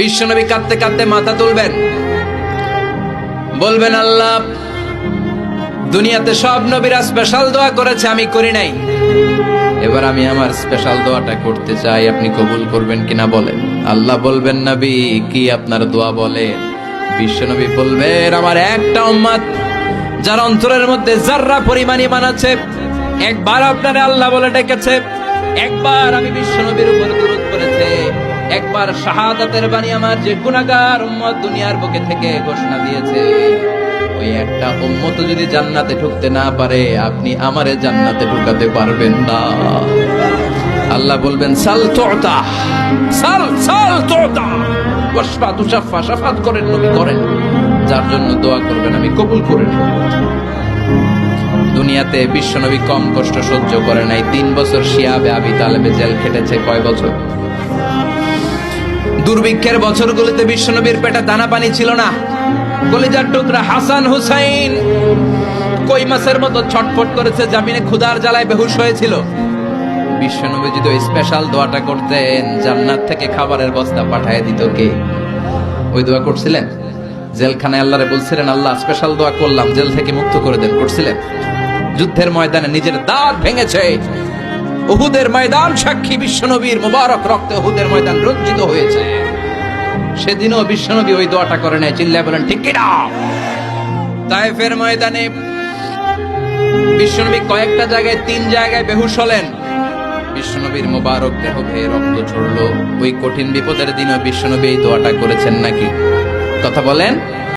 বিশ্বনবী কাঁদতে কাঁদতে মাথা তুলবেন, বলবেন আল্লাহ, দুনিয়াতে সব নবীরা স্পেশাল দোয়া করেছে, আমি করি নাই, এবার আমি আমার স্পেশাল দোয়াটা করতে চাই, আপনি কবুল করবেন কিনা বলেন। আল্লাহ বলবেন, নবী কি আপনার দোয়া বলেন? বিশ্বনবী বলবেন, আমার একটা উম্মত যার অন্তরের মধ্যে যাররা পরিমাণ ঈমান আছে, একবার আপনারে আল্লাহ বলে ডেকেছে, একবার আমি বিশ্বনবীর উপর দুরূদ পড়েছে, একবার শাহাদাতের বাণী আমার যে গুনাহগার উম্মত দুনিয়ার বুকে থেকে ঘোষণা দিয়েছে, ওই একটা উম্মত যদি জান্নাতে ঢুকতে না পারে, আপনি আমারে জান্নাতে ঢুকাতে পারবেন না। আল্লাহ বলবেন, সাল তুতা, সাল সাল তুতা, ওয়াশফা তুশাফা, শাফাত করেন নবী করেন, যার জন্য দোয়া করবেন আমি কবুল করে নেব। দুনিয়াতে বিশ্বনবী কম কষ্ট সহ্য করে নাই। 3 বছর শিয়াবে আবি তালেবে জেল খেটেছে। কয় বছর? দুর্ভিক্ষের বছরগুলোতে বিশ্বনবীর পেটে দানা পানি ছিল না। কলিজার টুকরা হাসান হুসাইন কই মাছের মতো ছটফট করেছে, জামিনে ক্ষুধার জ্বালায় বেহুশ হয়েছিল। বিশ্বনবী যদি ওই স্পেশাল দোয়াটা করতেন, জান্নাত থেকে খাবারের বস্তা পাঠিয়ে দিত কে? ওই দোয়া করছিলেন? জেলখানায় আল্লাহরে বলছিলেন, আল্লাহ স্পেশাল দোয়া করলাম, জেল থেকে মুক্ত করে দেন, করছিলেন? যুদ্ধের ময়দানে নিজের দাঁত ভেঙেছে, উহুদের ময়দান সাক্ষী, বিশ্বনবীর মুবারক রক্তে উহুদের ময়দান রঞ্জিত হয়েছে। সেদিনও বিশ্বনবী ওই দোয়াটা করে নাই। চিল্লায় বলেন ঠিক কিনা? তায়েফের ময়দানে বিশ্বনবী কয়েকটা জায়গায়, 3 জায়গায় বেহুশ হলেন। বিশ্বনবীর মুবারক দেহ বেয়ে রক্ত ঝরলো। ওই কঠিন বিপদের দিনও বিশ্বনবী এই দোয়াটা করেছেন নাকি? কথা বলেন।